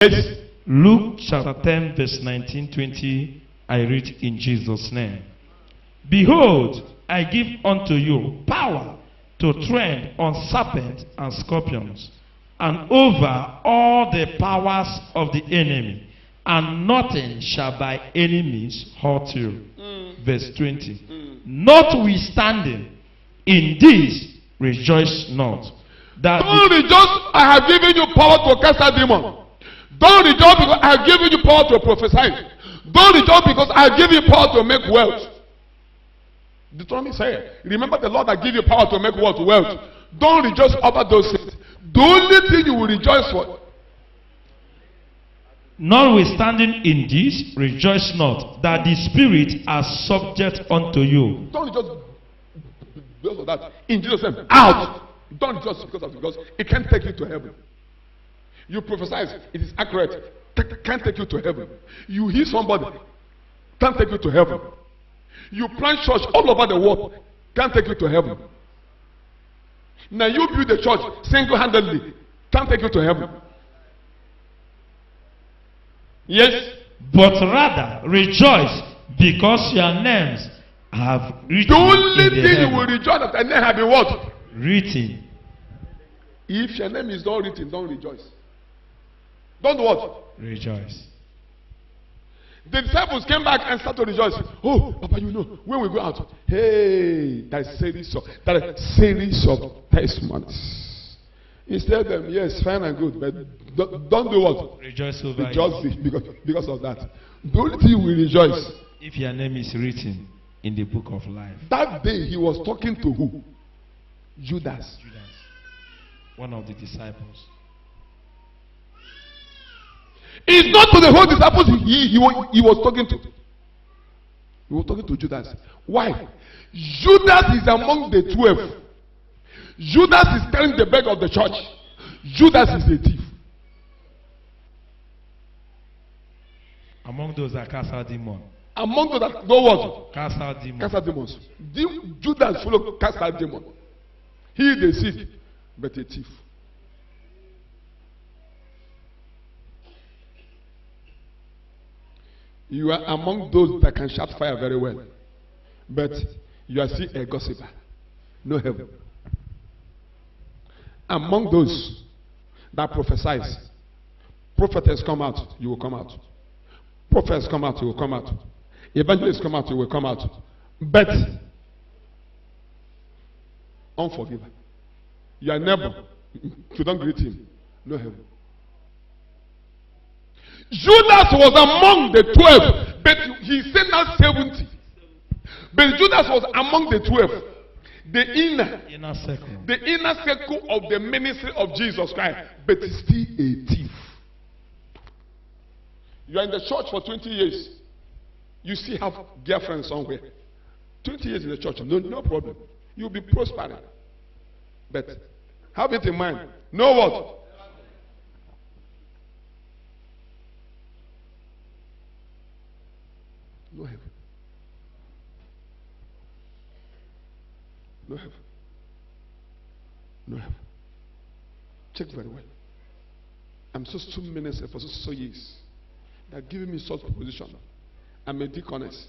Yes. Luke chapter 10, verse 19, 20. I read in Jesus' name. Behold, I give unto you power to tread on serpents and scorpions, and over all the powers of the enemy, and nothing shall by any means hurt you. Verse 20. Notwithstanding, in this rejoice not. That Don't rejoice, I have given you power to cast out demons. Don't rejoice because I have given you power to prophesy. Don't rejoice because I have given you power to make wealth. Deuteronomy said, remember the Lord that gave you power to make wealth. Don't rejoice over those things. The only thing you will rejoice for. Notwithstanding in this, rejoice not, that the Spirit are subject unto you. Don't rejoice because of that. In Jesus' name, out. Don't rejoice because it can't take you to heaven. You prophesy, it is accurate. Can't take you to heaven. You heal somebody, can't take you to heaven. You plant church all over the world, can't take you to heaven. Now you build a church single-handedly, can't take you to heaven. Yes, but rather rejoice because your names have written. The only in the thing heaven. you will rejoice that your name have been what? Written. If your name is not written, don't rejoice. Don't what? Rejoice. The disciples came back and started to rejoice. Oh, Papa, you know, when we go out, hey, that series of testimonies. He said them, yes, fine and good, but don't do what? Rejoice over rejoice because of that. The only thing you will rejoice. If your name is written in the book of life. That day he was talking to who? Judas. One of the disciples. It's not to the whole disciples he was talking to. He was talking to Judas. Why? Judas is among the 12. Judas is carrying the bag of the church. Judas is a thief. Among those that cast out demons. Among those that know what? Cast out demons. Cast out demons. Judas followed cast out demons. He the sick, but a thief. You are among those that can shout fire very well, but you are still a gossiper. No heaven. Among those that prophesies, prophets come out, you will come out. Prophets come out, you will come out. Evangelists come out, you will come out. But unforgiver. Your neighbor, you don't greet him. No heaven. Judas was among the 12, but he said now 70. But Judas was among the 12. The inner circle of the ministry of Jesus Christ, but still a thief. You are in the church for 20 years. You still have girlfriend somewhere. 20 years in the church, no problem. You'll be prospering. But have it in mind. Know what? No heaven. No heaven. No heaven. Check very well. I'm so minister for so years. They're giving me such position. I'm a deaconess.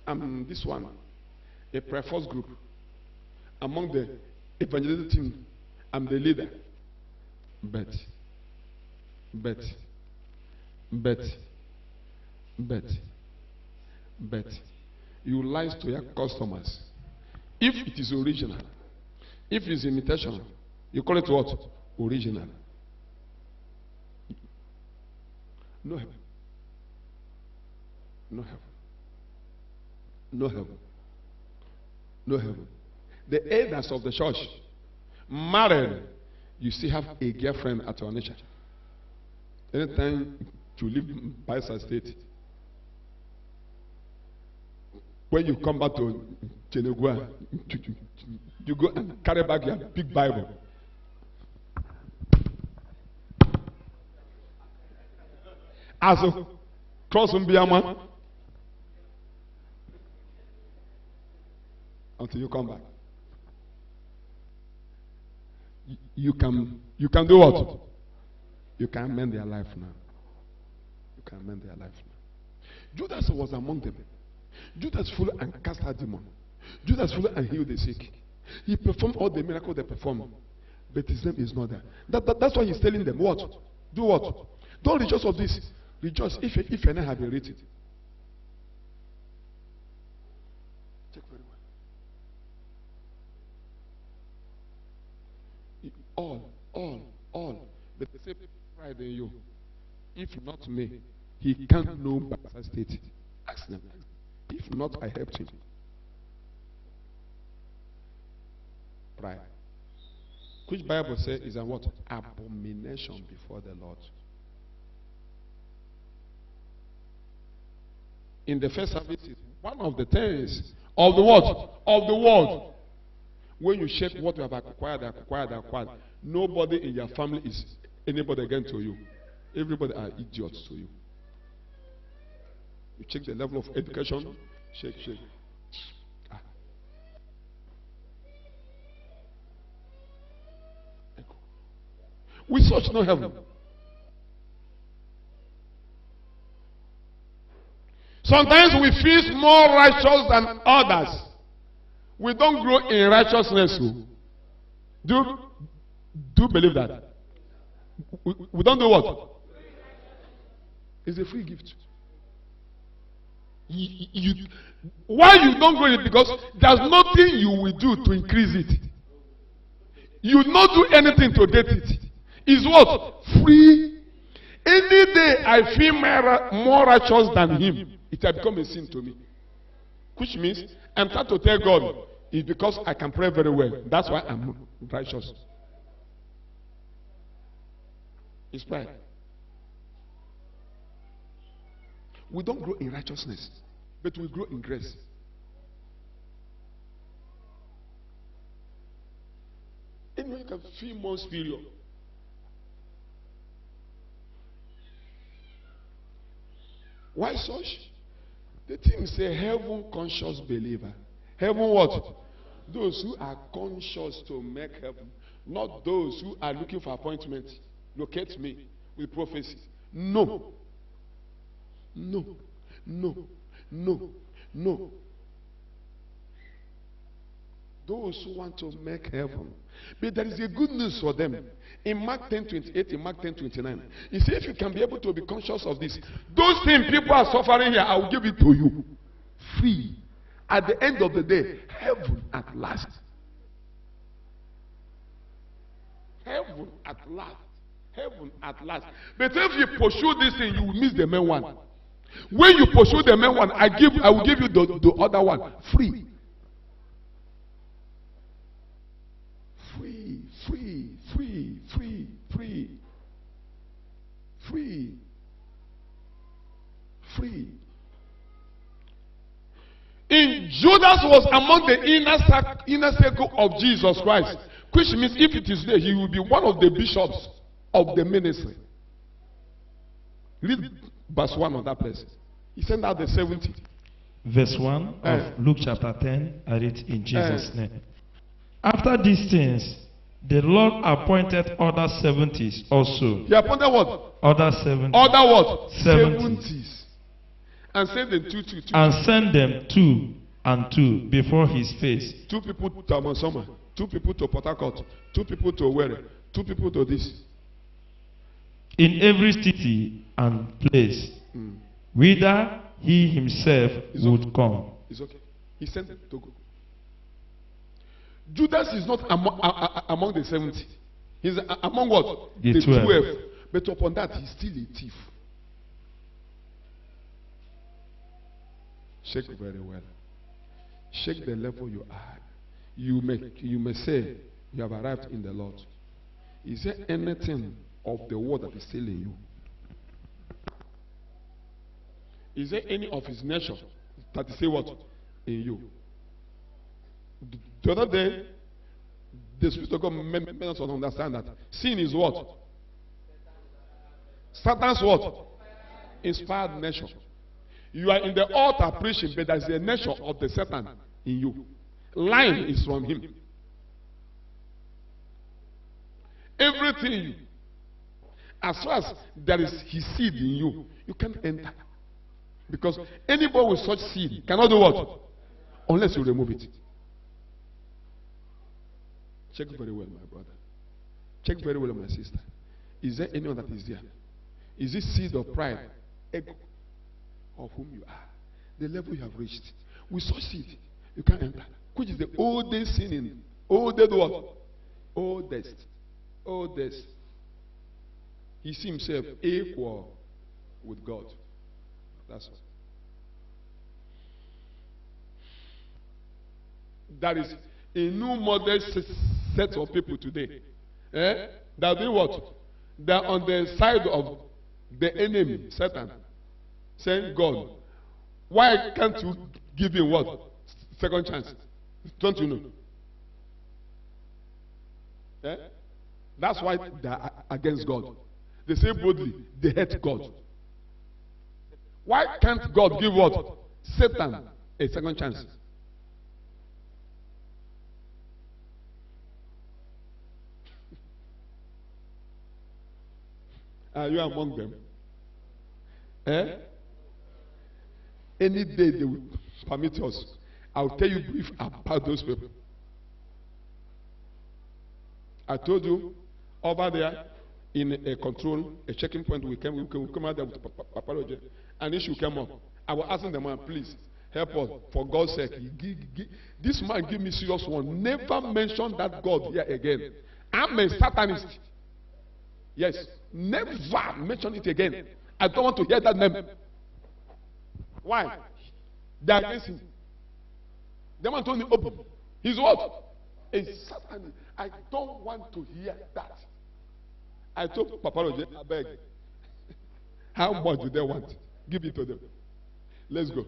I'm this one, a prayer force group. Among the evangelistic team, I'm the leader. But you lie to your customers. If it is original, if it's imitation, you call it what? Original. No heaven. No heaven. No heaven. No heaven. The elders of the church, married, you still have a girlfriend at your nature. Anytime you leave Bayelsa State, when you come back to Chenegua, you go and carry back your big Bible. As a cross Mbiama until you come back. You can do what? You can mend their life now. You can mend their life now. Judas was among them. Judas flew and cast out demon. Judas flew and healed the sick. He performed all the miracles they performed. But his name is not there. That's why he's telling them what? Do what? Don't rejoice of this. Rejoice if your name have been written. Check very well. All. But the same pride in you. If not me, he can't know Baptist State. Ask them. If not, I helped him. Pride. Which Bible says is a what? Abomination before the Lord. In the first service, one of the things of the what? Of the world. When you check what you have acquired, nobody in your family is anybody again to you. Everybody are idiots to you. You check the level of education, shake. We search no heaven. Sometimes we feel more righteous than others. We don't grow in righteousness. Do you believe that? We don't do what? It's a free gift. Why you don't grow it? Because there's nothing you will do to increase it. You will not do anything to get it. It's what? Free. Any day I feel more righteous than him, it has become a sin to me. Which means I'm trying to tell God, it's because I can pray very well. That's why I'm righteous. It's pride. We don't grow in righteousness, but we grow in grace. Anyone can feel more superior. Why such? The thing is a heaven conscious believer. Heaven what? Those who are conscious to make heaven, not those who are looking for appointment. Locate me with prophecy. No. Those who want to make heaven. But there is a good news for them. In Mark 10:28, in Mark 10:29, he said, if you can be able to be conscious of this, those things people are suffering here, I will give it to you. Free. At the end of the day, heaven at last. Heaven at last. Heaven at last. But if you pursue this thing, you will miss the main one. When you pursue the main one, I will give you the other one. Free. Free. In Judas was among the inner circle of Jesus Christ, which means if it is there, he will be one of the bishops of the ministry. Read verse 1 of that place. He sent out the 70. Verse 1 of Luke chapter 10, I read in Jesus' name. After these things, the Lord appointed other 70s also. He appointed what? Other 70s. Other what? 70s. And sent them two. And sent them 2 and 2 before his face. 2 people to Amansoma, 2 people to Port Harcourt, 2 people to Owerri, 2 people to this. In every city and place, whither he himself would come. It's okay. He sent them to go. Judas is not among the 70. He's among what? The 12. But upon that, he's still a thief. Check very well. Check the level you are. You may say you have arrived in the Lord. Is there anything of the word that is still in you? Is there any of his nature that is still what? In you? The other day, the Spirit of God made us understand that sin is what? Satan's what? Inspired nature. You are in the altar preaching, but there is a nature of the Satan in you. Lying is from him. Everything As far as there is his seed in you, you can't enter. Because anybody with such seed cannot do what? Unless you remove it. Check very well, my brother. Check very well, my sister. Is there anyone that is there? Is this seed of pride, ego, of whom you are? The level you have reached. With such seed, you can't enter. Which is the oldest sin in oldest what? Oldest. Oldest. He sees himself equal with God. That's all. There is a new model set of people today. That they what? They are on the side of the enemy, Satan, saying, God, why can't you give him what? Second chance. Don't you know? That's why they are against God. They say boldly, they hate God. Why can't God give what? Satan a second chance? Are you among them? Any day they will permit us, I'll tell you brief about those people. I told you over there in a control, a checking point, we come out there with apology. An issue came up. I was asking the man, please help us for God's sake. This man give me serious one. Never mention that God here again. I'm a Satanist. Yes, never mention it again. I don't want to hear that name. Why? They are against him. The man told me open. He's what? A Satanist. I don't want to hear that. I told Papa Roger, I beg. How much do they want? Give it to them. Let's go.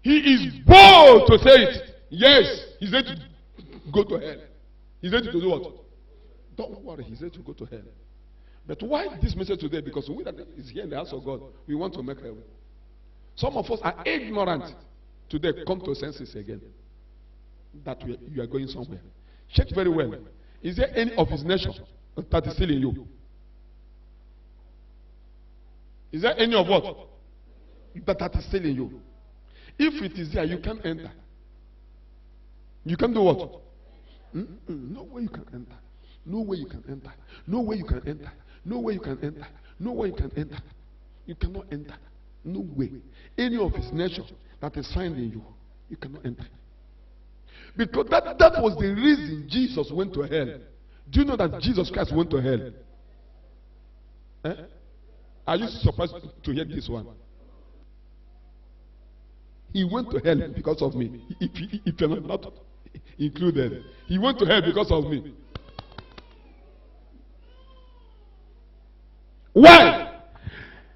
He is bold to say it. Yes, he's ready to go to hell. He's ready to do what? Don't worry, he's ready to go to hell. But why this message today? Because we that is here in the house of God, we want to make heaven. Some of us are ignorant today. Come to senses again. That you are going somewhere. Check very well. Is there any of his nature that is still in you? Is there any of what? That is still in you? If it is there, you can't enter. You can do what? No way you can enter. No way you can enter. No way you can enter. No way you can enter. No way you can enter. You cannot enter. No way. Any of his nature that is found in you, you cannot enter. Because that was the reason Jesus went to hell. Do you know that Jesus Christ went to hell? Are you surprised to hear this one? He went to hell because of me. If you're not included, he went to hell because of me. Why?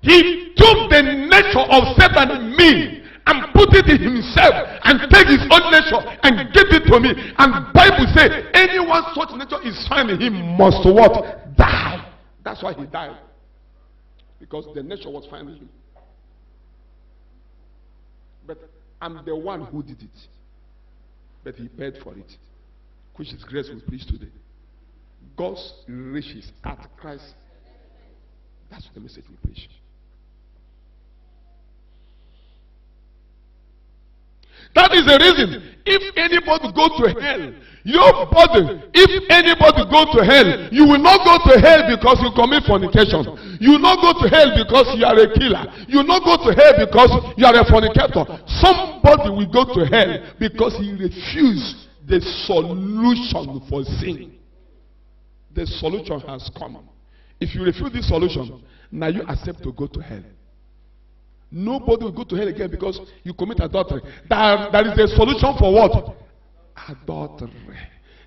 He took the nature of Satan in me and put it in himself and take his own nature and give it to me. And Bible says anyone such nature is found in him must what? Die. That's why he died. Because the nature was found in him. But I'm the one who did it. But he paid for it. Which is grace we preach today. God's riches at Christ. That's the message we preach. That is the reason. If anybody go to hell, your body, if anybody go to hell, you will not go to hell because you commit fornication. You will not go to hell because you are a killer. You will not go to hell because you are a fornicator. Somebody will go to hell because he refused the solution for sin. The solution has come. If you refuse this solution, now you accept to go to hell. Nobody will go to hell again because you commit adultery. There is a solution for what? Adultery.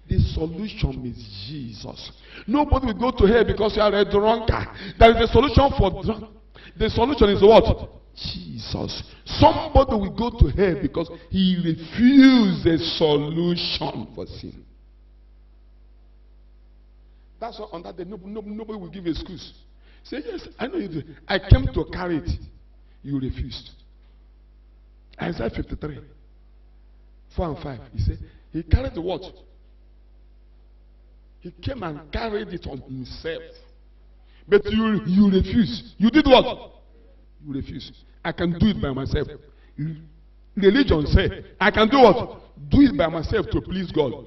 The solution is Jesus. Nobody will go to hell because you are a drunkard. There is a solution for drunk. The solution is what? Jesus. Somebody will go to hell because he refused a solution for sin. That's why on that day nobody will give excuse. Say, yes, I know you do. I came to carry it. You refused. Isaiah 53, 4 and 5. He said, He carried the what? He came and carried it on himself. But you refuse. You did what? You refuse. I can do it by myself. Religion say, I can do what? Do it by myself to please God.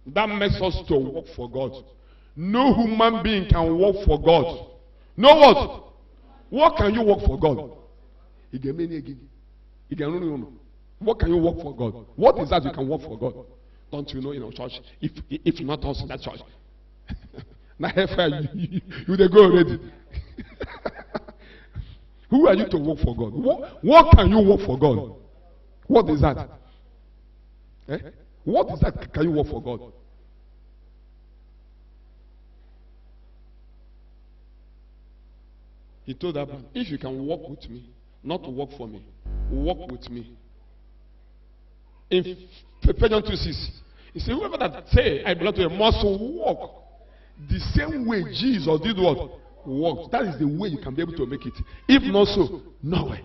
That makes us to work for God. No human being can work for God. No what? What can you work for God? What can you work for God? What is that you can work for God? Don't you know in our church? If not us in that church. Now you they go already. Who are you to work for God? What can you work for God? What is that? Eh? What is that can you work for God? He told Abraham, if you can walk with me, not to work for me, walk with me. In Ephesians 2:6, he said, whoever that say I belong to him must walk the same way Jesus did what? Walk. That is the way you can be able to make it. If not so, no way.